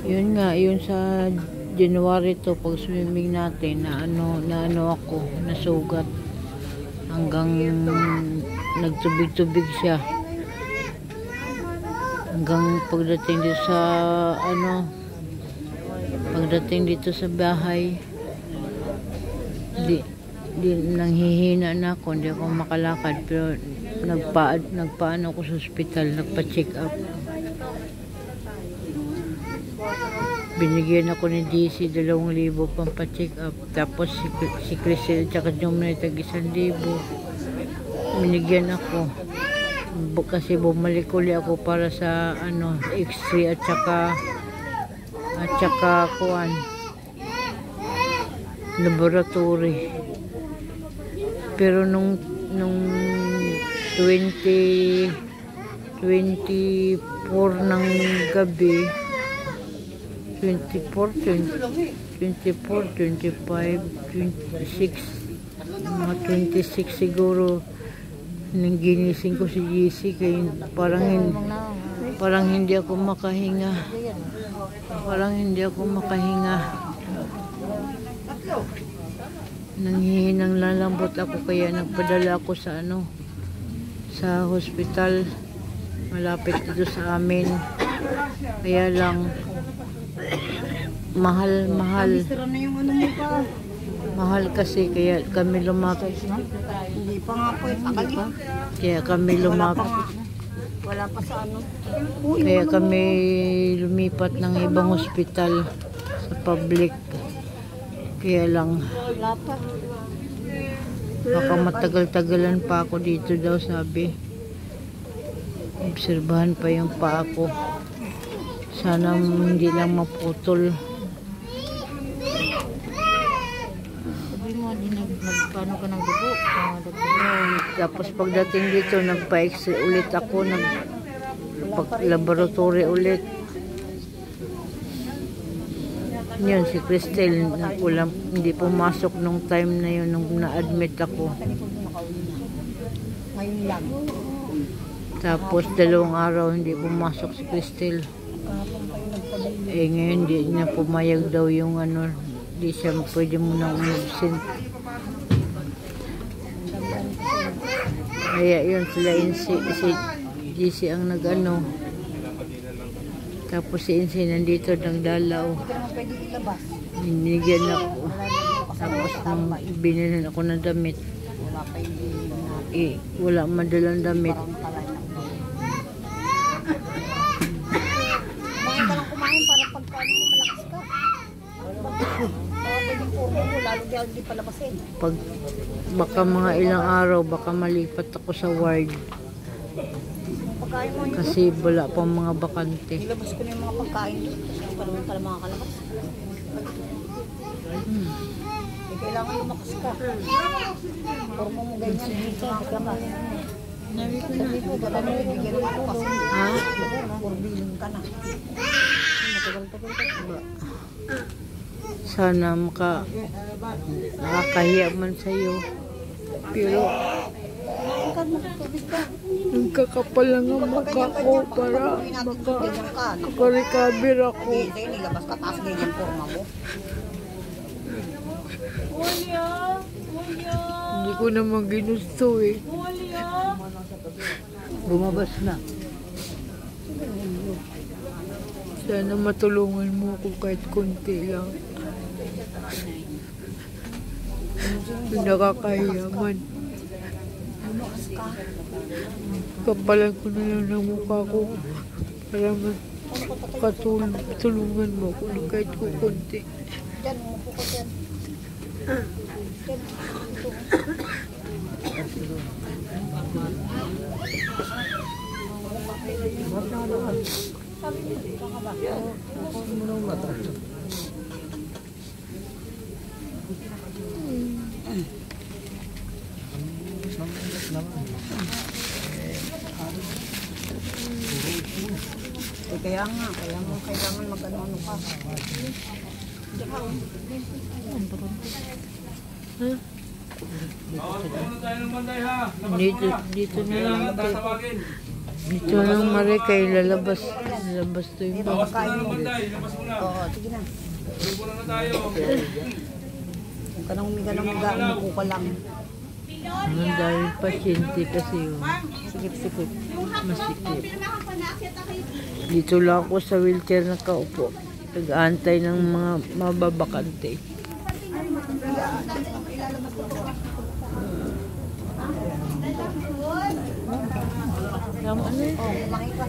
Yun nga, yun sa January to, pag swimming natin, na ano ako, nasugat. Hanggang nagtubig-tubig siya. Hanggang pagdating dito sa, pagdating dito sa bahay, di nanghihina na ako, hindi ako makalakad, pero nagpaano ako sa ospital, nagpa-check up. Binigyan ako ni DC 2,000 pang pa-check up. Tapos si Crisel tsaka Jomna tag 1,000. Binigyan ako. Kasi bumalik uli ako para sa X-ray at saka kuan laboratory. Pero nung 24 ng gabi, 24, 25, 26, mga 26 siguro, nang ginising ko si GC, kaya parang hindi ako makahinga. Nanghihinang lalambot ako, kaya nagpadala ako sa sa hospital malapit dito sa amin. Kaya lang mahal kasi, kaya kami lumapit. Hindi pa nga po, tagal. Kaya kami lumapit. Wala pa sa Kaya kami lumipat ng ibang hospital sa public. Kaya lang baka matagal-tagalan pa ako dito daw, sabi. Obserbahan pa yung paa ko. Sana hindi lang maputol. Sabi mo, paano ka ng dugo? Tapos pagdating dito, nagpa-x-ray ulit ako, nagpa-laboratory ulit. Yun, si Cristel, hindi pumasok nung time na yun, nung na-admit ako. Ngayon lang. Tapos 2 araw hindi pumasok si Cristel. Ngayon di niya pumayag daw yung di siya pwede mo nang umabsent. Kaya yun sila si GC ang tapos si Insi nandito nagdalaw. Binigyan ako. Tapos nung binilan ako ng damit, wala madalang damit. Kumain ka lang para pagkain mo malakas ka. Pwedeng forma mo, lalo di palabasin. Baka mga ilang araw, baka malipat ako sa ward. Kasi wala pang mga bakante. Nilabas ko na yung mga pagkain doon. Kasi parang pala makakalabas. Kailangan lumakas ka. Forma mo ganyan dito. Nabi ko na. Baka mo bigyan mo kasi. Ha? Forbilin ka na. Matagal-tagal ka. Sana nakakahiya man sa'yo. Pero nagkakapal lang ang mukha ko para maka-recover ako. Nilabas ka, taas ganyan forma mo. Hindi ko naman ginusto eh. Bumabas na. Sana matulungan mo ako kahit konti lang. Nakakahiyaman. Kapalan ko na lang ng mukha ko para matulungan mo ako ng kahit konti. Diyan, umupo ka dyan. Sabi mo, ikaw ka ba? Ako muna umata. Kaya nga, kailangan mag-ano ka. Dito na lang. Dito lang Mare kay lalabas. Lalabas to yung bag. Kain mo. Oo, sige na. Huwag ka nang umiga ng mga umupo ka lang. Ang dahil pasyente kasi yun. Sikip-sikip. Masikip. Dito lang ako sa wheelchair nakaupo. Nag-aantay ng mga mababakante. Tama na eh. Oo, kumain ka.